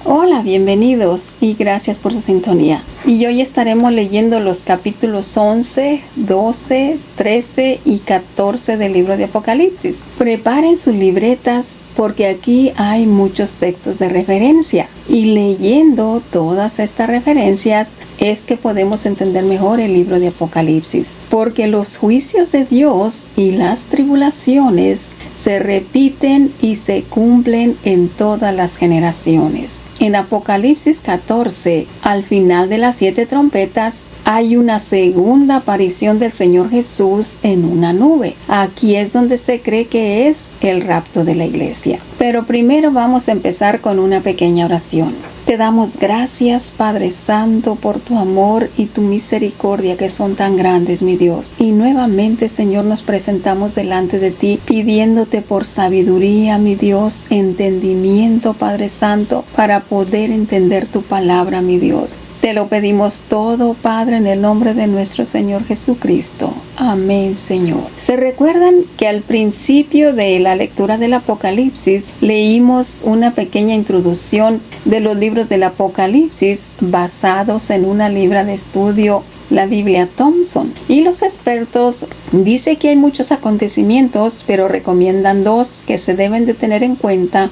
Hola, bienvenidos y gracias por su sintonía. Y hoy estaremos leyendo los capítulos 11, 12, 13 y 14 del libro de Apocalipsis. Preparen sus libretas porque aquí hay muchos textos de referencia. Y leyendo todas estas referencias es que podemos entender mejor el libro de Apocalipsis. Porque los juicios de Dios y las tribulaciones se repiten y se cumplen en todas las generaciones. En Apocalipsis 14, al final de las 7 trompetas, hay una segunda aparición del Señor Jesús en una nube. Aquí es donde se cree que es el rapto de la iglesia. Pero primero vamos a empezar con una pequeña oración. Te damos gracias, Padre Santo, por tu amor y tu misericordia que son tan grandes, mi Dios. Y nuevamente, Señor, nos presentamos delante de ti pidiéndote por sabiduría, mi Dios, entendimiento, Padre Santo, para poder entender tu palabra, mi Dios. Te lo pedimos todo, Padre, en el nombre de nuestro Señor Jesucristo. Amén, Señor. ¿Se recuerdan que al principio de la lectura del Apocalipsis leímos una pequeña introducción de los libros del Apocalipsis basados en una libra de estudio, la Biblia Thompson? Y los expertos dicen que hay muchos acontecimientos, pero recomiendan 2 que se deben de tener en cuenta.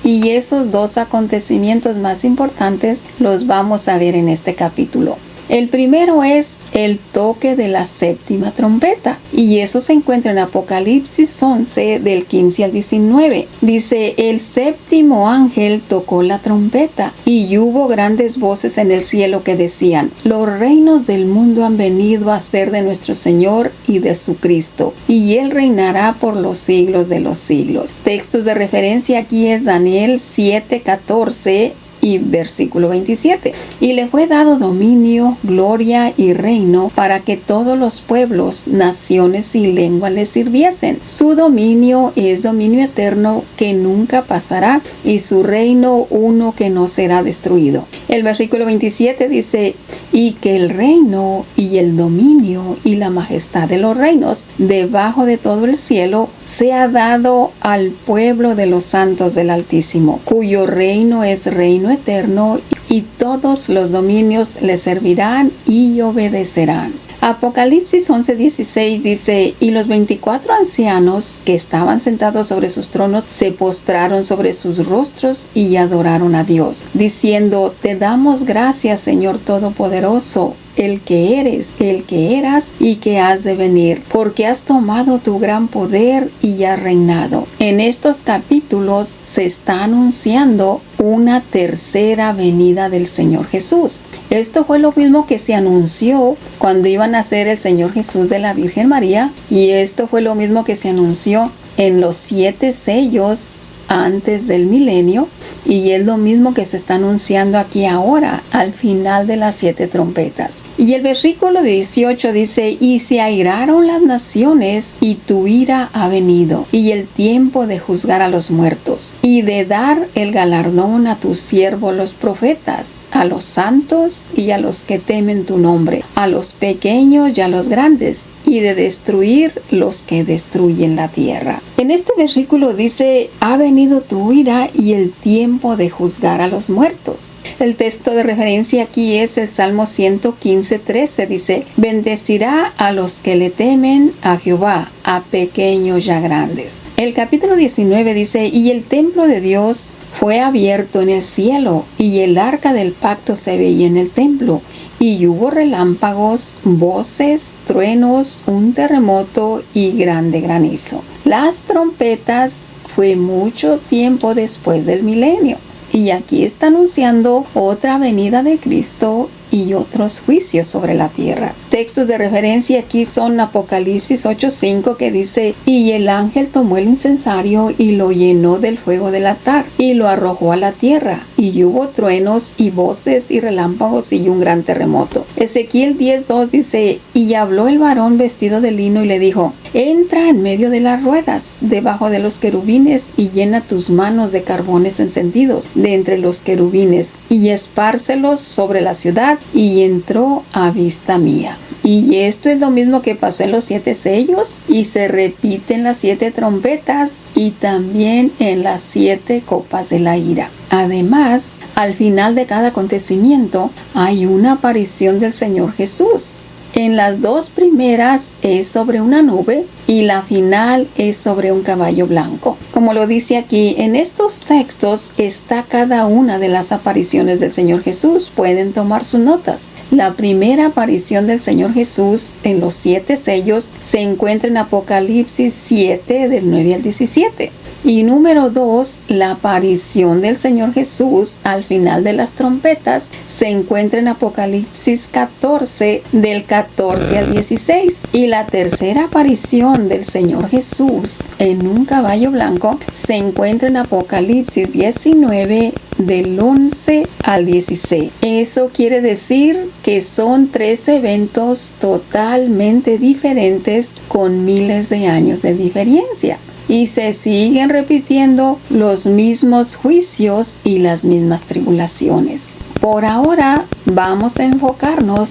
Y esos 2 acontecimientos más importantes los vamos a ver en este capítulo. El primero es el toque de la 7ª trompeta. Y eso se encuentra en Apocalipsis 11 del 15 al 19. Dice, el 7º ángel tocó la trompeta y hubo grandes voces en el cielo que decían, los reinos del mundo han venido a ser de nuestro Señor y de su Cristo, y Él reinará por los siglos de los siglos. Textos de referencia aquí es Daniel 7:14 y versículo 27. Y le fue dado dominio, gloria y reino para que todos los pueblos, naciones y lenguas le sirviesen. Su dominio es dominio eterno que nunca pasará y su reino uno que no será destruido. El versículo 27 dice, y que el reino y el dominio y la majestad de los reinos debajo de todo el cielo sea dado al pueblo de los santos del Altísimo, cuyo reino es reino eterno y todos los dominios le servirán y obedecerán. Apocalipsis 11:16 dice, y los 24 ancianos que estaban sentados sobre sus tronos se postraron sobre sus rostros y adoraron a Dios, diciendo, te damos gracias, Señor Todopoderoso, el que eres, el que eras y que has de venir, porque has tomado tu gran poder y has reinado. En estos capítulos se está anunciando una tercera venida del Señor Jesús. Esto fue lo mismo que se anunció cuando iba a nacer el Señor Jesús de la Virgen María, y esto fue lo mismo que se anunció en los 7 sellos antes del milenio, y es lo mismo que se está anunciando aquí ahora al final de las 7 trompetas. Y el versículo 18 dice, y se airaron las naciones y tu ira ha venido, y el tiempo de juzgar a los muertos y de dar el galardón a tus siervos los profetas, a los santos y a los que temen tu nombre, a los pequeños y a los grandes, y de destruir los que destruyen la tierra. En este versículo dice, ha venido tu ira y el tiempo de juzgar a los muertos. El texto de referencia aquí es el Salmo 115:13. Dice, bendecirá a los que le temen a Jehová, a pequeños y a grandes. El capítulo 19 dice, y el templo de Dios fue abierto en el cielo, y el arca del pacto se veía en el templo. Y hubo relámpagos, voces, truenos, un terremoto y grande granizo. Las trompetas fue mucho tiempo después del milenio. Y aquí está anunciando otra venida de Cristo y otros juicios sobre la tierra. Textos de referencia aquí son Apocalipsis 8:5 que dice, y el ángel tomó el incensario y lo llenó del fuego del altar y lo arrojó a la tierra, y hubo truenos y voces y relámpagos y un gran terremoto. Ezequiel 10:2 dice, y habló el varón vestido de lino y le dijo, entra en medio de las ruedas, debajo de los querubines, y llena tus manos de carbones encendidos de entre los querubines, y espárcelos sobre la ciudad, y entró a vista mía. Y esto es lo mismo que pasó en los 7 sellos, y se repite en las 7 trompetas y también en las 7 copas de la ira. Además, Al final de cada acontecimiento hay una aparición del Señor Jesús. En las dos primeras es sobre una nube y la final es sobre un caballo blanco. Como lo dice aquí, en estos textos está cada una de las apariciones del Señor Jesús. Pueden tomar sus notas. La primera aparición del Señor Jesús en los 7 sellos se encuentra en Apocalipsis 7 del 9 al 17. Y número 2, la aparición del Señor Jesús al final de las trompetas se encuentra en Apocalipsis 14 del 14 al 16. Y la tercera aparición del Señor Jesús en un caballo blanco se encuentra en Apocalipsis 19 del 11 al 16. Eso quiere decir que son 3 eventos totalmente diferentes con miles de años de diferencia. Y se siguen repitiendo los mismos juicios y las mismas tribulaciones. Por ahora vamos a enfocarnos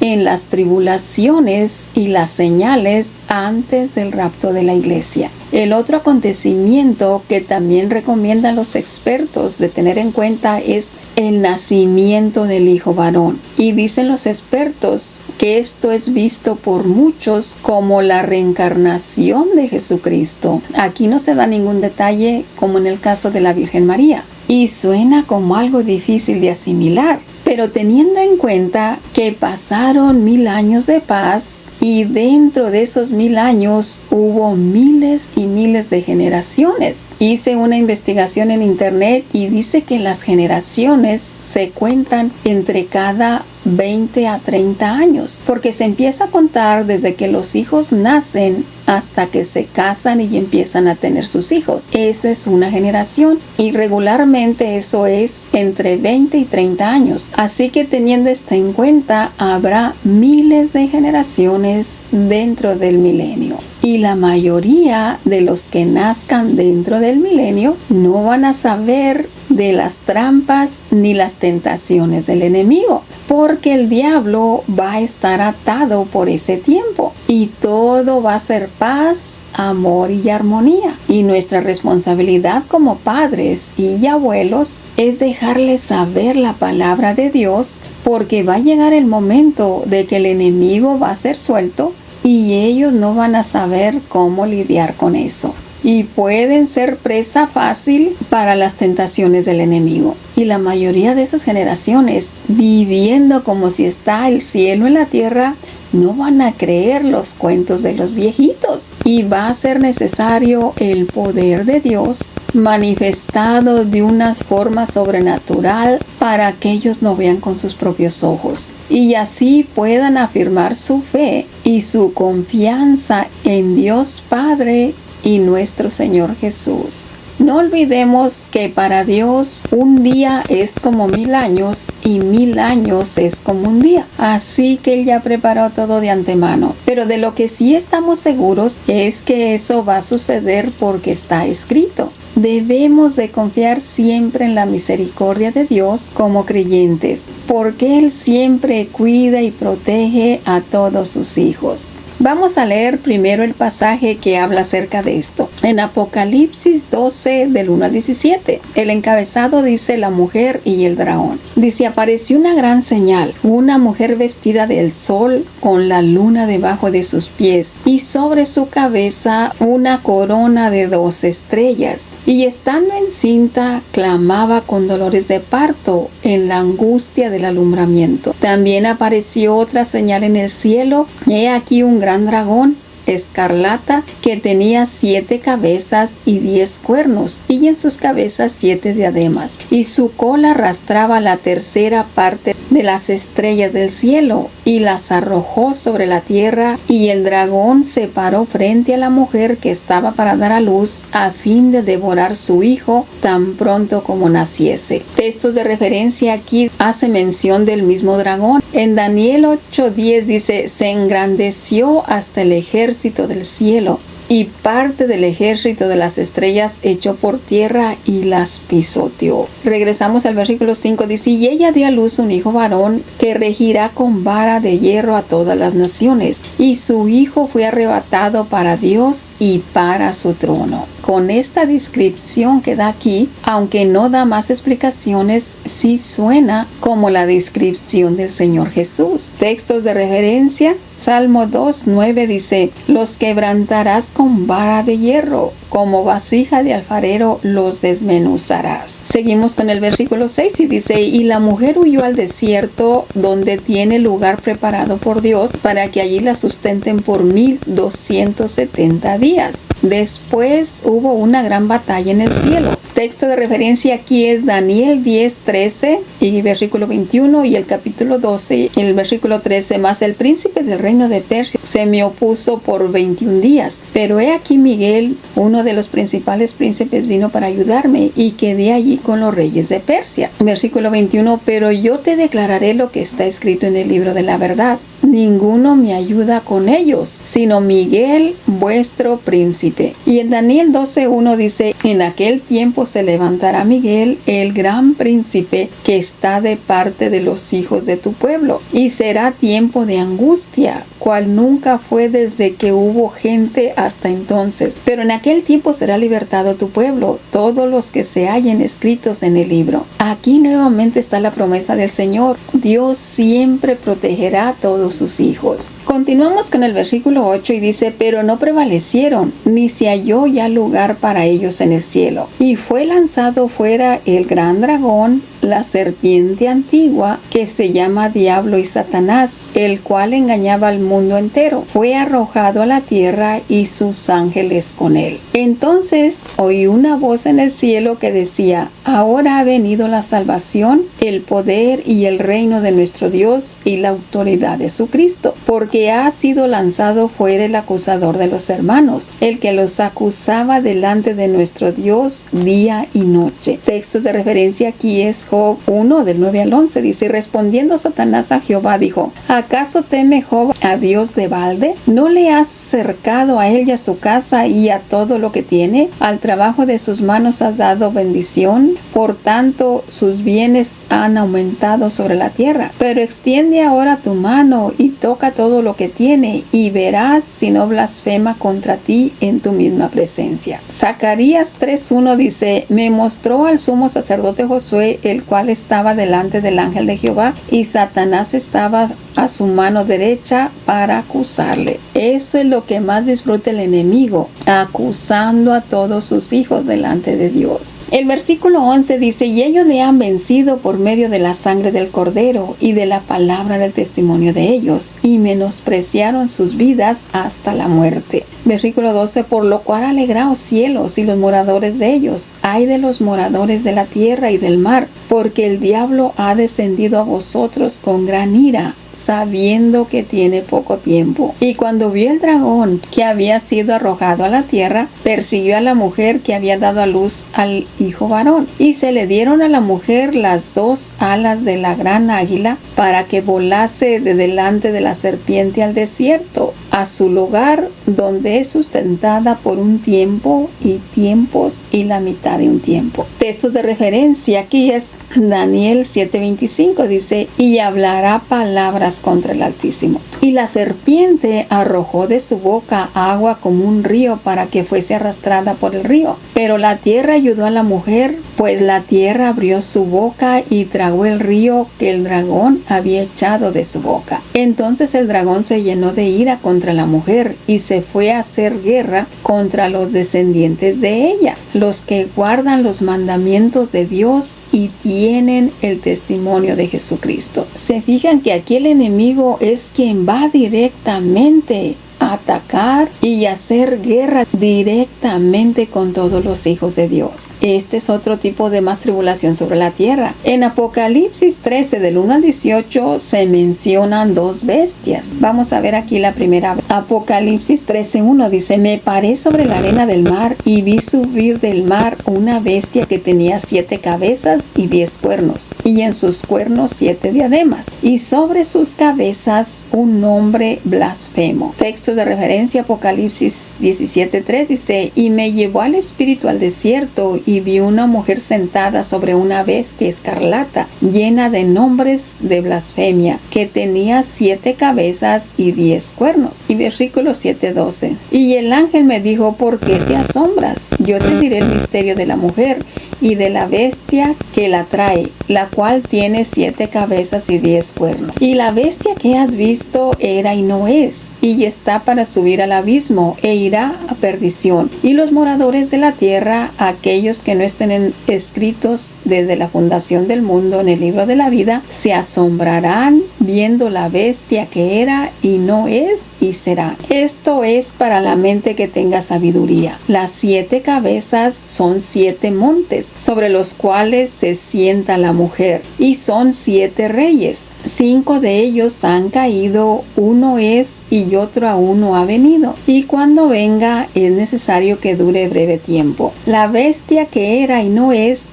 en las tribulaciones y las señales antes del rapto de la iglesia. El otro acontecimiento que también recomiendan los expertos de tener en cuenta es el nacimiento del hijo varón. Y dicen los expertos que esto es visto por muchos como la reencarnación de Jesucristo. Aquí no se da ningún detalle como en el caso de la Virgen María. Y suena como algo difícil de asimilar. Pero teniendo en cuenta que pasaron 1000 años de paz y dentro de esos 1000 años hubo miles y miles de generaciones. Hice una investigación en internet y dice que las generaciones se cuentan entre cada 20 a 30 años, porque se empieza a contar desde que los hijos nacen hasta que se casan y empiezan a tener sus hijos. Eso es una generación y regularmente eso es entre 20 y 30 años. Así que teniendo esto en cuenta, habrá miles de generaciones dentro del milenio. Y la mayoría de los que nazcan dentro del milenio no van a saber de las trampas ni las tentaciones del enemigo, porque el diablo va a estar atado por ese tiempo y todo va a ser paz, amor y armonía. Y nuestra responsabilidad como padres y abuelos es dejarles saber la palabra de Dios, porque va a llegar el momento de que el enemigo va a ser suelto y ellos no van a saber cómo lidiar con eso. Y pueden ser presa fácil para las tentaciones del enemigo. Y la mayoría de esas generaciones, viviendo como si está el cielo en la tierra, no van a creer los cuentos de los viejitos. Y va a ser necesario el poder de Dios manifestado de una forma sobrenatural para que ellos no vean con sus propios ojos. Y así puedan afirmar su fe y su confianza en Dios Padre y nuestro Señor Jesús. No olvidemos que para Dios un día es como 1000 años y 1000 años es como un día. Así que Él ya preparó todo de antemano. Pero de lo que sí estamos seguros es que eso va a suceder porque está escrito. Debemos de confiar siempre en la misericordia de Dios como creyentes, porque Él siempre cuida y protege a todos sus hijos. Vamos a leer primero el pasaje que habla acerca de esto. En Apocalipsis 12, del 1 al 17. El encabezado dice la mujer y el dragón. Dice, apareció una gran señal, una mujer vestida del sol con la luna debajo de sus pies y sobre su cabeza una corona de 2 estrellas. Y estando encinta, clamaba con dolores de parto en la angustia del alumbramiento. También apareció otra señal en el cielo. He aquí un gran dragón escarlata que tenía 7 cabezas y 10 cuernos, y en sus cabezas 7 diademas, y su cola arrastraba la tercera parte de las estrellas del cielo y las arrojó sobre la tierra. Y el dragón se paró frente a la mujer que estaba para dar a luz, a fin de devorar su hijo tan pronto como naciese. Textos de referencia aquí hace mención del mismo dragón. En Daniel 8:10 dice, se engrandeció hasta el ejército del cielo, y parte del ejército de las estrellas echó por tierra y las pisoteó. Regresamos al versículo 5, dice, y ella dio a luz un hijo varón que regirá con vara de hierro a todas las naciones, y su hijo fue arrebatado para Dios y para su trono. con esta descripción que da aquí, aunque no da más explicaciones, sí suena como la descripción del Señor Jesús. Textos de referencia: Salmo 2:9 dice: los quebrantarás con vara de hierro, como vasija de alfarero los desmenuzarás. Seguimos con el versículo 6 y dice: y la mujer huyó al desierto, donde tiene lugar preparado por Dios, para que allí la sustenten por 1270 días. Después hubo una gran batalla en el cielo. Texto de referencia aquí es Daniel 10:13 y versículo 21, y el capítulo 12, el versículo 13: mas el príncipe del reino de Persia se me opuso por 21 días. Pero he aquí Miguel, uno de los principales príncipes, vino para ayudarme, y quedé allí con los reyes de Persia. Versículo 21: pero yo te declararé lo que está escrito en el libro de la verdad. Ninguno me ayuda con ellos, sino Miguel, vuestro príncipe. Y en Daniel 12:1 dice: en aquel tiempo se levantará Miguel, el gran príncipe, que está de parte de los hijos de tu pueblo, y será tiempo de angustia, cual nunca fue desde que hubo gente hasta entonces. Pero en aquel tiempo será libertado tu pueblo, todos los que se hallen escritos en el libro. Aquí nuevamente está la promesa del Señor. Dios siempre protegerá a todos sus hijos. Continuamos con el versículo 8 y dice: pero no prevalecieron, ni se halló ya lugar para ellos en el cielo. Y fue lanzado fuera el gran dragón, la serpiente antigua, que se llama Diablo y Satanás, el cual engañaba al mundo entero. Fue arrojado a la tierra y sus ángeles con él. Entonces oí una voz en el cielo que decía: ahora ha venido la salvación, el poder y el reino de nuestro Dios y la autoridad de su Cristo, porque ha sido lanzado fuera el acusador de los hermanos, el que los acusaba delante de nuestro Dios día y noche. Textos de referencia aquí es Job 1 del 9 al 11. Dice: respondiendo Satanás a Jehová, dijo: ¿acaso teme Job a Dios de balde? ¿No le has cercado a él y a su casa y a todo lo que tiene? Al trabajo de sus manos has dado bendición, por tanto sus bienes han aumentado sobre la tierra. Pero extiende ahora tu mano y toca todo lo que tiene, y verás si no blasfema contra ti en tu misma presencia. Zacarías 3:1 dice: me mostró al sumo sacerdote Josué, el cual estaba delante del ángel de Jehová, y Satanás estaba a su mano derecha para acusarle. Eso es lo que más disfruta el enemigo, acusando a todos sus hijos delante de Dios. El versículo 11 dice: y ellos le han vencido por medio de la sangre del cordero y de la palabra del testimonio de ellos, y menospreciaron sus vidas hasta la muerte. Versículo 12: por lo cual alegraos cielos y los moradores de ellos, ay de los moradores de la tierra y del mar, porque el diablo ha descendido a vosotros con gran ira, sabiendo que tiene poco tiempo. Y cuando vio el dragón que había sido arrojado a la tierra, persiguió a la mujer que había dado a luz al hijo varón, y se le dieron a la mujer las dos alas de la gran águila, para que volase de delante de la serpiente al desierto, a su lugar donde es sustentada por un tiempo y tiempos y la mitad de un tiempo. Textos de referencia aquí es Daniel 7:25, dice: y hablará palabras contra el Altísimo. Y la serpiente arrojó de su boca agua como un río, para que fuese arrastrada por el río. Pero la tierra ayudó a la mujer, pues la tierra abrió su boca y tragó el río que el dragón había echado de su boca. Entonces el dragón se llenó de ira contra la mujer y se fue a hacer guerra contra los descendientes de ella, los que guardan los mandamientos de Dios y tienen el testimonio de Jesucristo. Se fijan que aquí el enemigo es quien va directamente a atacar y hacer guerra directamente con todos los hijos de Dios. Este es otro tipo de más tribulación sobre la tierra. En Apocalipsis 13 del 1 al 18 se mencionan dos bestias. Vamos a ver aquí la primera. Apocalipsis 13:1 dice: me paré sobre la arena del mar y vi subir del mar una bestia que tenía 7 cabezas y 10 cuernos, y en sus cuernos 7 diademas, y sobre sus cabezas un nombre blasfemo. Textos Textos de referencia, Apocalipsis 17:3 dice: y me llevó al espíritu al desierto, y vi una mujer sentada sobre una bestia escarlata, llena de nombres de blasfemia, que tenía 7 cabezas y 10 cuernos. Y versículo 7:12: y el ángel me dijo: ¿por qué te asombras? Yo te diré el misterio de la mujer y de la bestia que la trae, la cual tiene 7 cabezas y 10 cuernos. Y la bestia que has visto era y no es, y está para subir al abismo, e irá a perdición. Y los moradores de la tierra, aquellos que no estén escritos desde la fundación del mundo en el libro de la vida, se asombrarán viendo la bestia que era y no es y será. Esto es para la mente que tenga sabiduría. Las 7 cabezas son 7 montes, sobre los cuales se sienta la mujer, y son 7 reyes. 5 de ellos han caído, uno es y otro aún no ha venido, y cuando venga es necesario que dure breve tiempo. La bestia que era y no es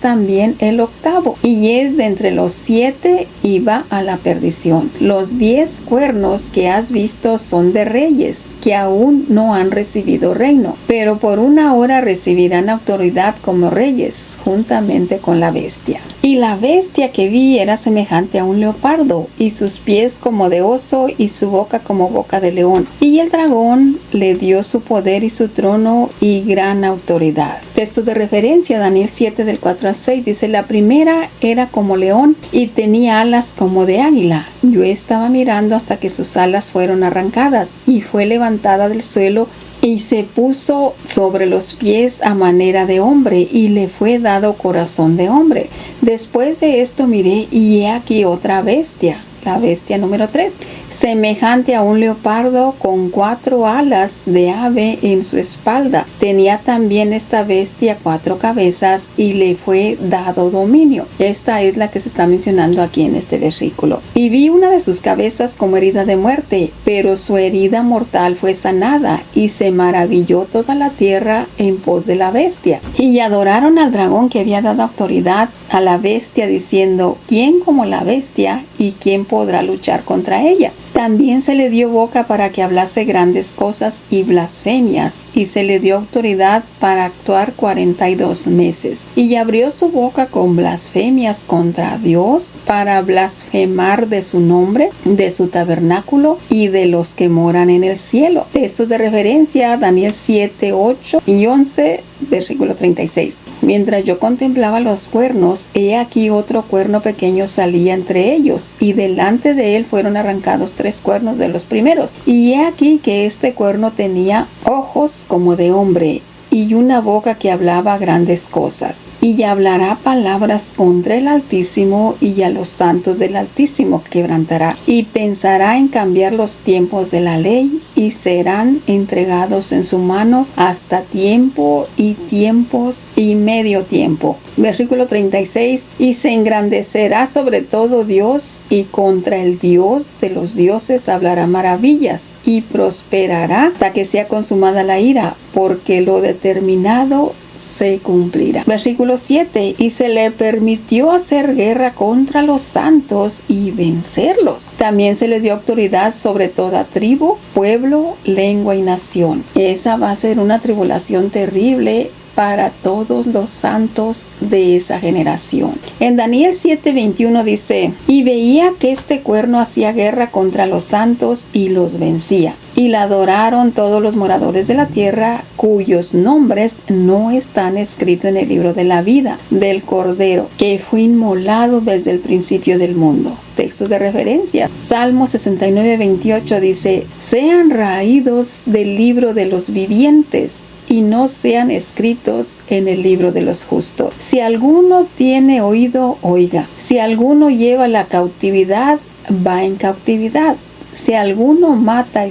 también el octavo, y es de entre los 7 y va a la perdición. Los 10 cuernos que has visto son de reyes que aún no han recibido reino, pero por una hora recibirán autoridad como reyes juntamente con la bestia. Y la bestia que vi era semejante a un leopardo, y sus pies como de oso, y su boca como boca de león. Y el dragón le dio su poder y su trono y gran autoridad. Textos de referencia, Daniel 7 del 4 al 6 dice: la primera era como león y tenía alas como de águila. Yo estaba mirando hasta que sus alas fueron arrancadas, y fue levantada del suelo y se puso sobre los pies a manera de hombre, y le fue dado corazón de hombre. Después de esto miré, y he aquí otra bestia, la bestia número 3, semejante a un leopardo, con 4 alas de ave en su espalda. Tenía también esta bestia 4 cabezas, y le fue dado dominio. Esta es la que se está mencionando aquí en este versículo. Y vi una de sus cabezas como herida de muerte, pero su herida mortal fue sanada, y se maravilló toda la tierra en pos de la bestia. Y adoraron al dragón que había dado autoridad a la bestia, diciendo: ¿quién como la bestia, y quién podrá luchar contra ella? También se le dio boca para que hablase grandes cosas y blasfemias, y se le dio autoridad para actuar 42 meses. Y abrió su boca con blasfemias contra Dios, para blasfemar de su nombre, de su tabernáculo y de los que moran en el cielo. Textos de referencia, Daniel 7, 8 y 11, versículo 36. Mientras yo contemplaba los cuernos, he aquí otro cuerno pequeño salía entre ellos, y delante de él fueron arrancados 3 cuernos de los primeros. Y he aquí que este cuerno tenía ojos como de hombre, y una boca que hablaba grandes cosas. Y hablará palabras contra el Altísimo, y a los santos del Altísimo quebrantará. Y pensará en cambiar los tiempos de la ley, y serán entregados en su mano hasta tiempo y tiempos y medio tiempo. Versículo 36. Y se engrandecerá sobre todo Dios, y contra el Dios de los dioses hablará maravillas, y prosperará hasta que sea consumada la ira, porque lo determinado se cumplirá. Versículo 7. Y se le permitió hacer guerra contra los santos y vencerlos. También se le dio autoridad sobre toda tribu, pueblo, lengua y nación. Esa va a ser una tribulación terrible para todos los santos de esa generación. En Daniel 7:21 dice: y veía que este cuerno hacía guerra contra los santos y los vencía. Y la adoraron todos los moradores de la tierra, cuyos nombres no están escritos en el libro de la vida del Cordero, que fue inmolado desde el principio del mundo. Textos de referencia. Salmo 69:28 dice: sean raídos del libro de los vivientes, y no sean escritos en el libro de los justos. Si alguno tiene oído, oiga. Si alguno lleva la cautividad, va en cautividad. Si alguno mata a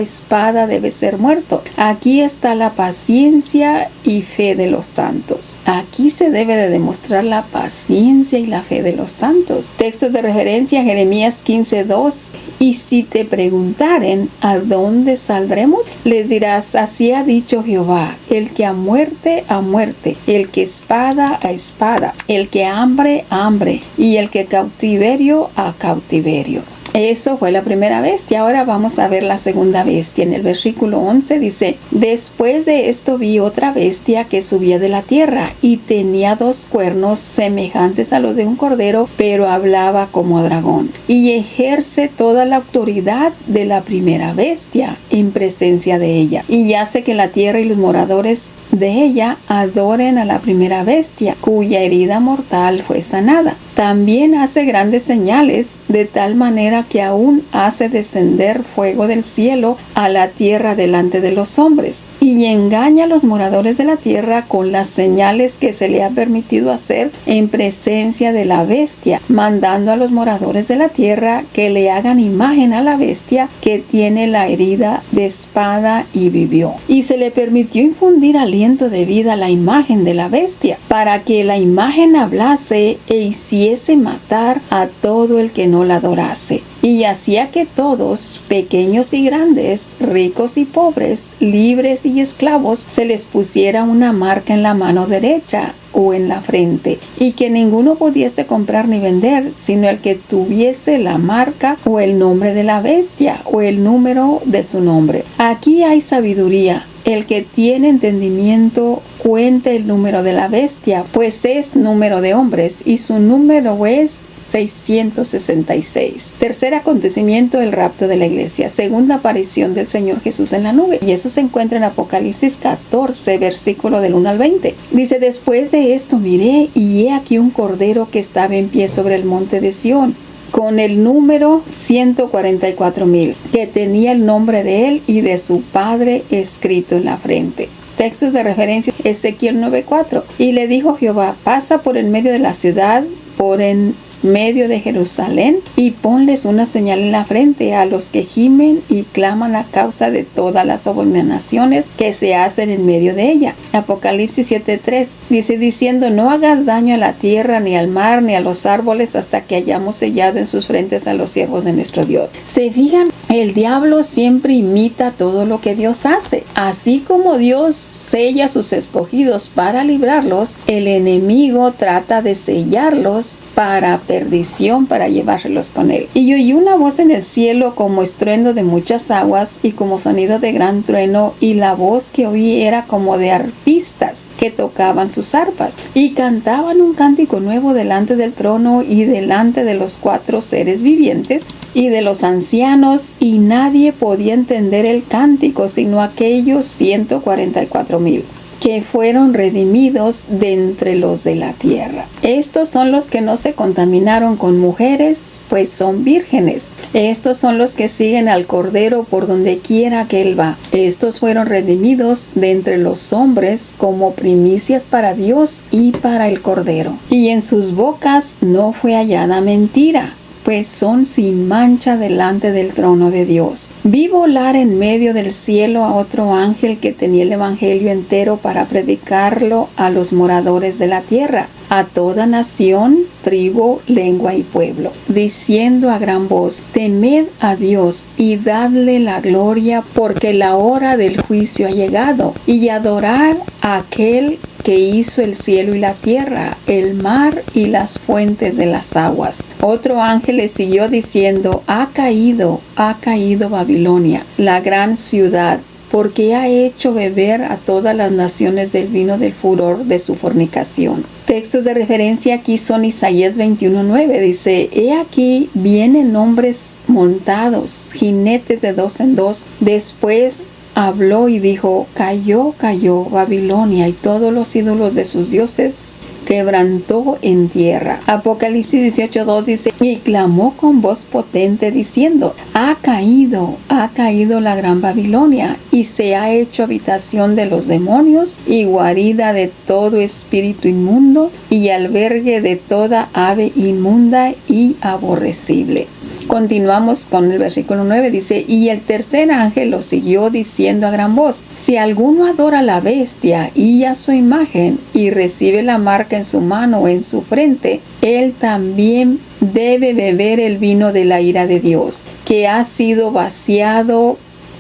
espada debe ser muerto. Aquí está la paciencia y fe de los santos. Aquí se debe de demostrar la paciencia y la fe de los santos. Textos de referencia, Jeremías 15:2. Y si te preguntaren ¿a dónde saldremos? Les dirás: así ha dicho Jehová, el que a muerte, el que espada a espada, el que hambre, a hambre, y el que cautiverio a cautiverio. Eso fue la primera bestia. Ahora vamos a ver la segunda bestia. En el versículo 11 dice: después de esto vi otra bestia que subía de la tierra y tenía 2 cuernos semejantes a los de un cordero, pero hablaba como dragón, y ejerce toda la autoridad de la primera bestia en presencia de ella, y hace que la tierra y los moradores de ella adoren a la primera bestia, cuya herida mortal fue sanada. También hace grandes señales, de tal manera que aún hace descender fuego del cielo a la tierra delante de los hombres, y engaña a los moradores de la tierra con las señales que se le ha permitido hacer en presencia de la bestia, mandando a los moradores de la tierra que le hagan imagen a la bestia que tiene la herida de espada y vivió. Y se le permitió infundir aliento de vida a la imagen de la bestia, para que la imagen hablase e hiciese matar a todo el que no la adorase. Y hacía que todos, pequeños y grandes, ricos y pobres, libres y esclavos, se les pusiera una marca en la mano derecha o en la frente, y que ninguno pudiese comprar ni vender, sino el que tuviese la marca o el nombre de la bestia o el número de su nombre. Aquí hay sabiduría. El que tiene entendimiento cuente el número de la bestia, pues es número de hombres, y su número es 666. Tercer acontecimiento, el rapto de la iglesia. Segunda aparición del Señor Jesús en la nube. Y eso se encuentra en Apocalipsis 14, versículo del 1 al 20. Dice: después de esto miré, y he aquí un cordero que estaba en pie sobre el monte de Sión, con el número 144,000, que tenía el nombre de él y de su padre escrito en la frente. Textos de referencia: Ezequiel 9:4. Y le dijo Jehová: pasa por en medio de la ciudad, por en medio de Jerusalén, y ponles una señal en la frente a los que gimen y claman a causa de todas las abominaciones que se hacen en medio de ella. Apocalipsis 7:3 dice: diciendo: no hagas daño a la tierra, ni al mar, ni a los árboles, hasta que hayamos sellado en sus frentes a los siervos de nuestro Dios. Se fijan, el diablo siempre imita todo lo que Dios hace. Así como Dios sella a sus escogidos para librarlos, el enemigo trata de sellarlos para perdición, para llevárselos con él. Y oí una voz en el cielo como estruendo de muchas aguas y como sonido de gran trueno, y la voz que oí era como de arpistas que tocaban sus arpas y cantaban un cántico nuevo delante del trono y delante de los 4 seres vivientes y de los ancianos, y nadie podía entender el cántico sino aquellos 144,000 que fueron redimidos de entre los de la tierra. Estos son los que no se contaminaron con mujeres, pues son vírgenes. Estos son los que siguen al Cordero por donde quiera que él va. Estos fueron redimidos de entre los hombres como primicias para Dios y para el Cordero. Y en sus bocas no fue hallada mentira, pues son sin mancha delante del trono de Dios. Vi volar en medio del cielo a otro ángel que tenía el evangelio entero para predicarlo a los moradores de la tierra, a toda nación, tribu, lengua y pueblo, diciendo a gran voz: temed a Dios y dadle la gloria, porque la hora del juicio ha llegado, y adorad a aquel que hizo el cielo y la tierra, el mar y las fuentes de las aguas. Otro ángel le siguió diciendo: ha caído Babilonia, la gran ciudad, porque ha hecho beber a todas las naciones del vino del furor de su fornicación. Textos de referencia aquí son Isaías 21:9. Dice: he aquí vienen hombres montados, jinetes de 2 en 2. Después habló y dijo: cayó Babilonia, y todos los ídolos de sus dioses quebrantó en tierra. Apocalipsis 18:2 dice: y clamó con voz potente diciendo: ha caído la gran Babilonia, y se ha hecho habitación de los demonios, y guarida de todo espíritu inmundo, y albergue de toda ave inmunda y aborrecible. Continuamos con el versículo 9, dice: y el tercer ángel lo siguió diciendo a gran voz: si alguno adora a la bestia y a su imagen, y recibe la marca en su mano o en su frente, él también debe beber el vino de la ira de Dios, que ha sido vaciado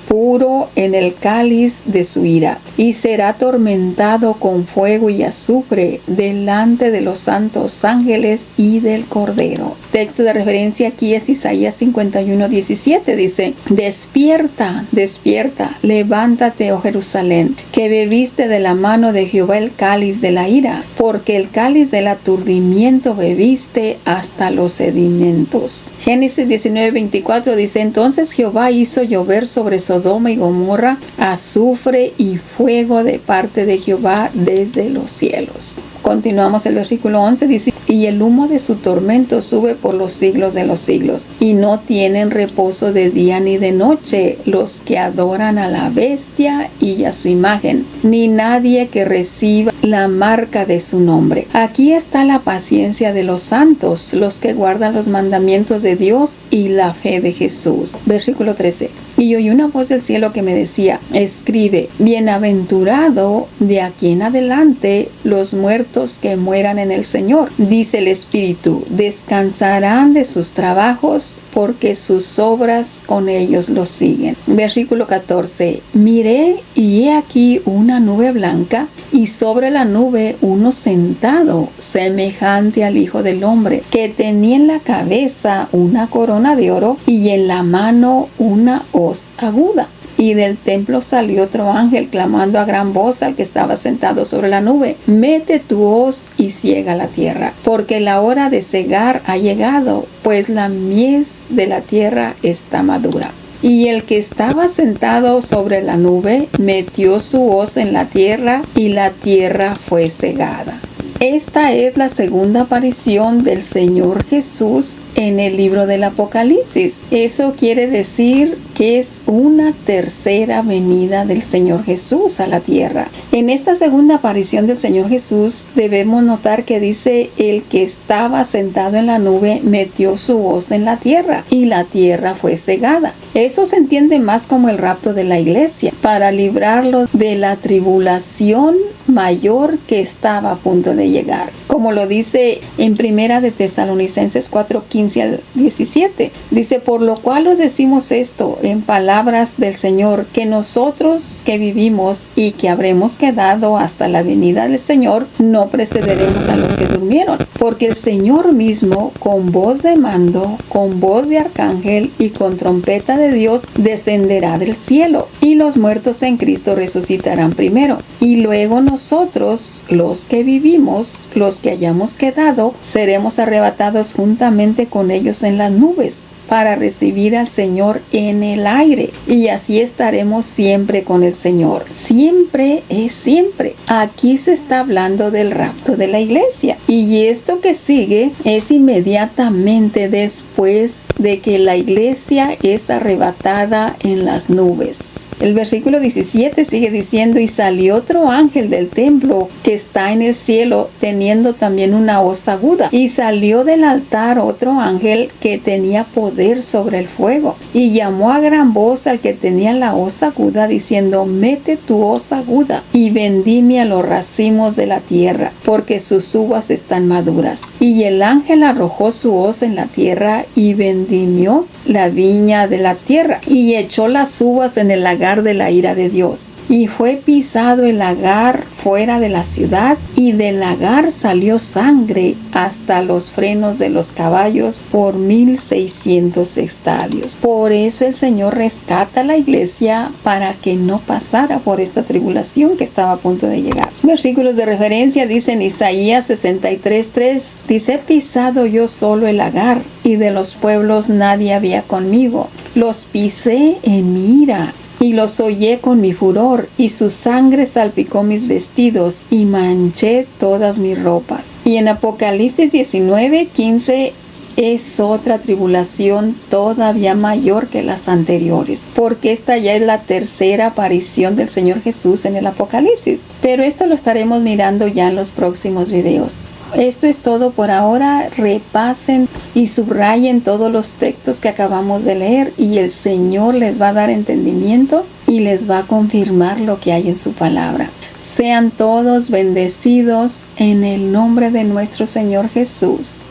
puro en el cáliz de su ira, y será atormentado con fuego y azufre delante de los santos ángeles y del Cordero. Texto de referencia aquí es Isaías 51:17. Dice: despierta, despierta, levántate, oh Jerusalén, que bebiste de la mano de Jehová el cáliz de la ira, porque el cáliz del aturdimiento bebiste hasta los sedimentos. Génesis 19:24 dice: entonces Jehová hizo llover sobre Sodoma y Gomorra azufre y fuego de parte de Jehová desde los cielos. Continuamos el versículo 11, dice: y el humo de su tormento sube por los siglos de los siglos, y no tienen reposo de día ni de noche los que adoran a la bestia y a su imagen, ni nadie que reciba la marca de su nombre. Aquí está la paciencia de los santos, los que guardan los mandamientos de Dios y la fe de Jesús. Versículo 13. Y oí una voz del cielo que me decía: escribe, bienaventurado de aquí en adelante los muertos que mueran en el Señor. Dice el Espíritu: descansarán de sus trabajos, porque sus obras con ellos los siguen. Versículo 14. Miré y he aquí una nube blanca, y sobre la nube uno sentado, semejante al Hijo del Hombre, que tenía en la cabeza una corona de oro y en la mano una hoz aguda. Y del templo salió otro ángel clamando a gran voz al que estaba sentado sobre la nube: mete tu hoz y ciega la tierra, porque la hora de cegar ha llegado, pues la mies de la tierra está madura. Y el que estaba sentado sobre la nube metió su hoz en la tierra, y la tierra fue cegada. Esta es la segunda aparición del Señor Jesús en el libro del Apocalipsis. Eso quiere decir que es una tercera venida del Señor Jesús a la tierra. En esta segunda aparición del Señor Jesús debemos notar que dice: el que estaba sentado en la nube metió su hoz en la tierra, y la tierra fue cegada. Eso se entiende más como el rapto de la iglesia, para librarlos de la tribulación mayor que estaba a punto de llegar. Como lo dice en Primera de Tesalonicenses 4:15-17. Dice: por lo cual os decimos esto en palabras del Señor, que nosotros que vivimos y que habremos quedado hasta la venida del Señor, no precederemos a los que durmieron. Porque el Señor mismo, con voz de mando, con voz de arcángel y con trompeta de Dios, descenderá del cielo, y los muertos en Cristo resucitarán primero. Y luego nosotros, los que vivimos, los que hayamos quedado, seremos arrebatados juntamente con ellos en las nubes, para recibir al Señor en el aire, y así estaremos siempre con el Señor. Siempre es siempre. Aquí se está hablando del rapto de la iglesia, y esto que sigue es inmediatamente después de que la iglesia es arrebatada en las nubes. El versículo 17 sigue diciendo: y salió otro ángel del templo que está en el cielo, teniendo también una hoz aguda. Y salió del altar otro ángel que tenía poder sobre el fuego, y llamó a gran voz al que tenía la hoz aguda, diciendo: mete tu hoz aguda y vendimia los racimos de la tierra, porque sus uvas están maduras. Y el ángel arrojó su hoz en la tierra y vendimió la viña de la tierra, y echó las uvas en el lagar de la ira de Dios. Y fue pisado el lagar fuera de la ciudad, y del lagar salió sangre hasta los frenos de los caballos por 1600 estadios. Por eso el Señor rescata a la iglesia, para que no pasara por esta tribulación que estaba a punto de llegar. Versículos de referencia dicen: Isaías 63:3 dice: he pisado yo solo el lagar, y de los pueblos nadie había conmigo. Los pisé en mi ira, y los hollé con mi furor, y su sangre salpicó mis vestidos, y manché todas mis ropas. Y en Apocalipsis 19:15 es otra tribulación todavía mayor que las anteriores, porque esta ya es la tercera aparición del Señor Jesús en el Apocalipsis. Pero esto lo estaremos mirando ya en los próximos videos. Esto es todo por ahora. Repasen y subrayen todos los textos que acabamos de leer, y el Señor les va a dar entendimiento y les va a confirmar lo que hay en su palabra. Sean todos bendecidos en el nombre de nuestro Señor Jesús.